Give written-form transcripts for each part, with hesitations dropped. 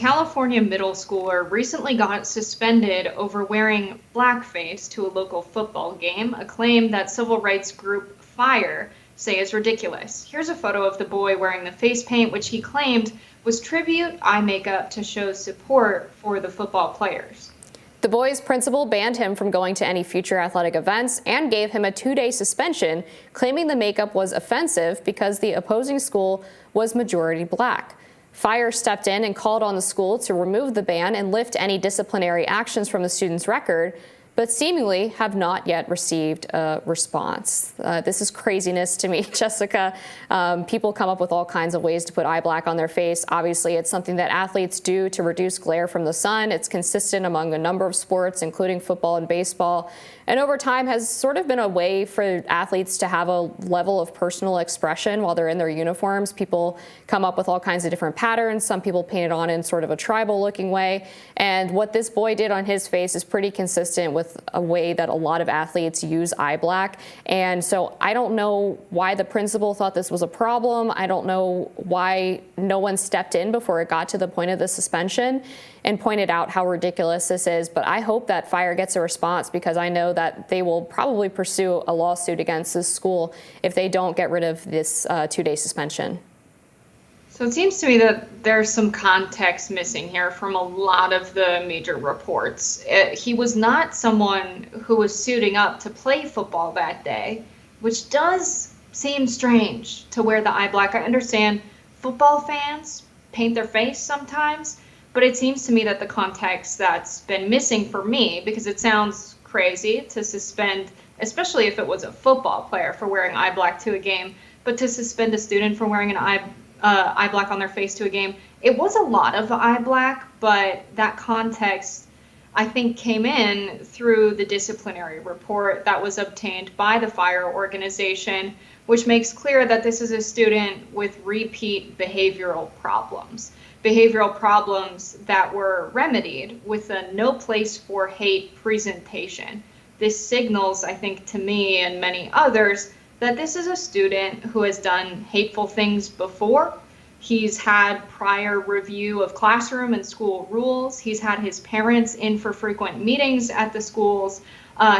California middle schooler recently got suspended over wearing blackface to a local football game, a claim that civil rights group FIRE say is ridiculous. Here's a photo of the boy wearing the face paint, which he claimed was tribute eye makeup to show support for the football players. The boy's principal banned him from going to any future athletic events and gave him a 2-day suspension, claiming the makeup was offensive because the opposing school was majority black. FIRE stepped in and called on the school to remove the ban and lift any disciplinary actions from the student's record, but seemingly have not yet received a response. This is craziness to me, Jessica. People come up with all kinds of ways to put eye black on their face. Obviously, it's something that athletes do to reduce glare from the sun. It's consistent among a number of sports, including football and baseball, and over time has sort of been a way for athletes to have a level of personal expression while they're in their uniforms. People come up with all kinds of different patterns. Some people paint it on in sort of a tribal looking way. And what this boy did on his face is pretty consistent with a way that a lot of athletes use eye black. And so I don't know why the principal thought this was a problem. I don't know why no one stepped in before it got to the point of the suspension and pointed out how ridiculous this is. But I hope that FIRE gets a response, because I know that they will probably pursue a lawsuit against this school if they don't get rid of this 2-day suspension. So it seems to me that there's some context missing here from a lot of the major reports. He was not someone who was suiting up to play football that day, which does seem strange to wear the eye black. I understand football fans paint their face sometimes, but it seems to me that the context that's been missing for me, because it sounds crazy to suspend, especially if it was a football player, for wearing eye black to a game, but to suspend a student for wearing an eye black on their face to a game. It was a lot of eye black, but that context, I think, came in through the disciplinary report that was obtained by the FIRE organization, which makes clear that this is a student with repeat behavioral problems that were remedied with a no place for hate presentation. This signals, I think, to me and many others, that this is a student who has done hateful things before. He's had prior review of classroom and school rules. He's had his parents in for frequent meetings at the schools.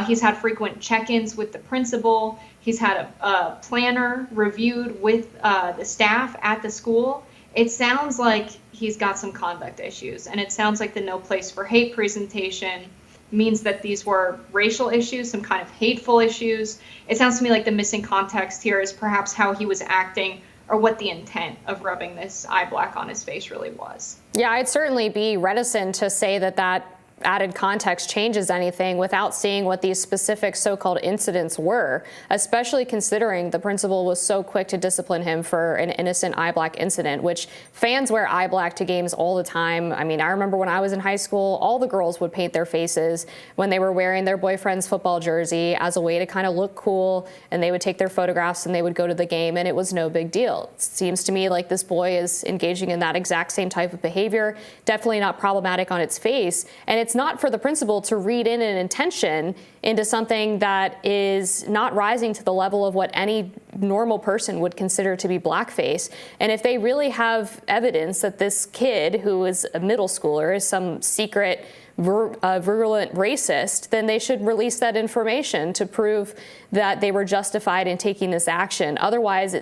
He's had frequent check-ins with the principal. He's had a planner reviewed with the staff at the school. It sounds like he's got some conduct issues, and it sounds like the no place for hate presentation means that these were racial issues, some kind of hateful issues. It sounds to me like the missing context here is perhaps how he was acting, or what the intent of rubbing this eye black on his face really was. Yeah, I'd certainly be reticent to say that that added context changes anything without seeing what these specific so-called incidents were, especially considering the principal was so quick to discipline him for an innocent eye black incident, which fans wear eye black to games all the time. I mean, I remember when I was in high school, all the girls would paint their faces when they were wearing their boyfriend's football jersey as a way to kind of look cool, and they would take their photographs and they would go to the game, and it was no big deal. It seems to me like this boy is engaging in that exact same type of behavior, definitely not problematic on its face, and it's not for the principal to read in an intention into something that is not rising to the level of what any normal person would consider to be blackface. And if they really have evidence that this kid, who is a middle schooler, is some secret virulent racist, then they should release that information to prove that they were justified in taking this action. Otherwise,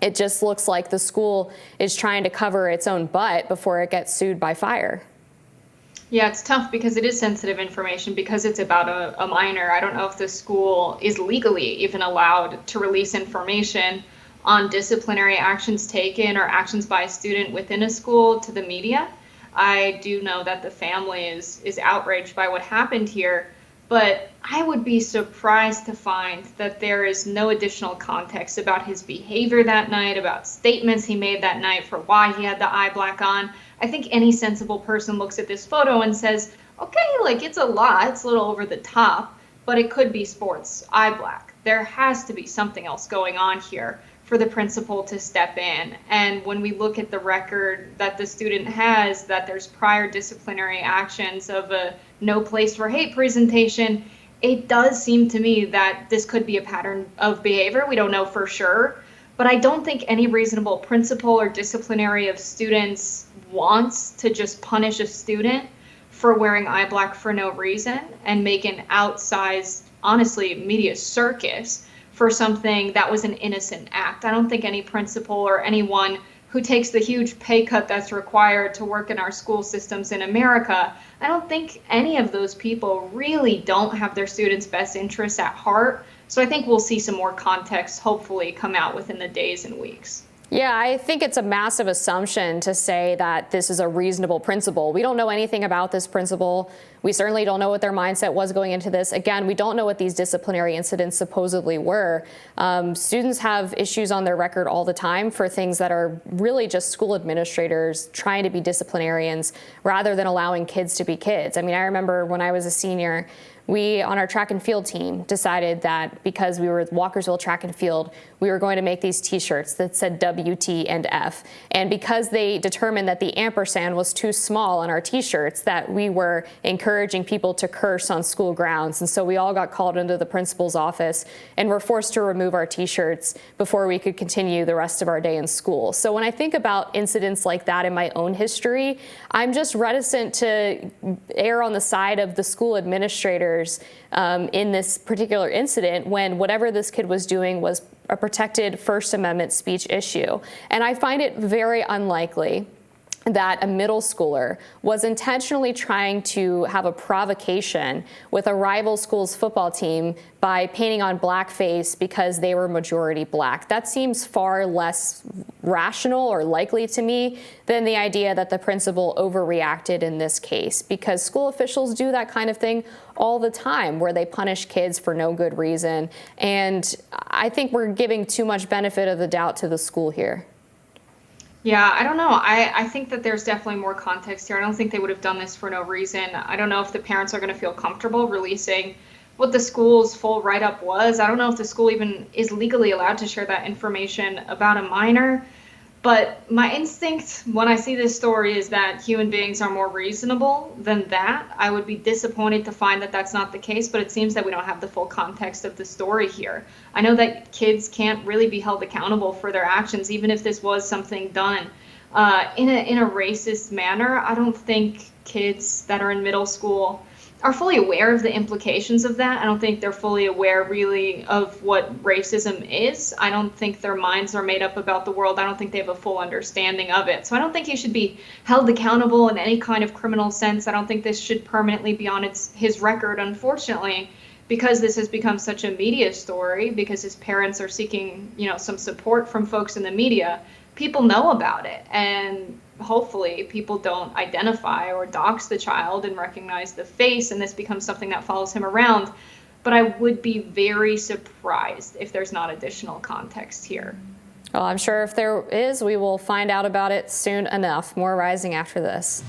it just looks like the school is trying to cover its own butt before it gets sued by FIRE. Yeah, it's tough because it is sensitive information, because it's about a minor. I don't know if the school is legally even allowed to release information on disciplinary actions taken or actions by a student within a school to the media. I do know that the family is outraged by what happened here, but I would be surprised to find that there is no additional context about his behavior that night, about statements he made that night for why he had the eye black on. I think any sensible person looks at this photo and says, okay, like, it's a lot, it's a little over the top, but it could be sports eye black. There has to be something else going on here for the principal to step in. And when we look at the record that the student has, that there's prior disciplinary actions of a no place for hate presentation, it does seem to me that this could be a pattern of behavior. We don't know for sure, but I don't think any reasonable principal or disciplinary of students wants to just punish a student for wearing eye black for no reason and make an outsized, honestly, media circus for something that was an innocent act. I don't think any principal or anyone who takes the huge pay cut that's required to work in our school systems in America, I don't think any of those people really don't have their students' best interests at heart. So I think we'll see some more context hopefully come out within the days and weeks. Yeah, I think it's a massive assumption to say that this is a reasonable principal. We don't know anything about this principal. We certainly don't know what their mindset was going into this. Again, we don't know what these disciplinary incidents supposedly were. Students have issues on their record all the time for things that are really just school administrators trying to be disciplinarians rather than allowing kids to be kids. I mean, I remember when I was a senior, we, on our track and field team, decided that because we were with Walkersville Track and Field, we were going to make these T-shirts that said WT and F. And because they determined that the ampersand was too small on our T-shirts, that we were encouraging people to curse on school grounds. And so we all got called into the principal's office and were forced to remove our T-shirts before we could continue the rest of our day in school. So when I think about incidents like that in my own history, I'm just reticent to err on the side of the school administrators in this particular incident when whatever this kid was doing was a protected First Amendment speech issue. And I find it very unlikely that a middle schooler was intentionally trying to have a provocation with a rival school's football team by painting on blackface because they were majority black. That seems far less rational or likely to me than the idea that the principal overreacted in this case, because school officials do that kind of thing all the time where they punish kids for no good reason. And I think we're giving too much benefit of the doubt to the school here. Yeah, I don't know. I think that there's definitely more context here. I don't think they would have done this for no reason. I don't know if the parents are going to feel comfortable releasing what the school's full write-up was. I don't know if the school even is legally allowed to share that information about a minor. But my instinct when I see this story is that human beings are more reasonable than that. I would be disappointed to find that that's not the case, but it seems that we don't have the full context of the story here. I know that kids can't really be held accountable for their actions, even if this was something done in a racist manner. I don't think kids that are in middle school are fully aware of the implications of that. I don't think they're fully aware really of what racism is. I don't think their minds are made up about the world. I don't think they have a full understanding of it. So I don't think he should be held accountable in any kind of criminal sense. I don't think this should permanently be on his record, unfortunately, because this has become such a media story, because his parents are seeking, some support from folks in the media. People know about it, and hopefully people don't identify or dox the child and recognize the face, and this becomes something that follows him around. But I would be very surprised if there's not additional context here. Well, I'm sure if there is, we will find out about it soon enough. More rising after this.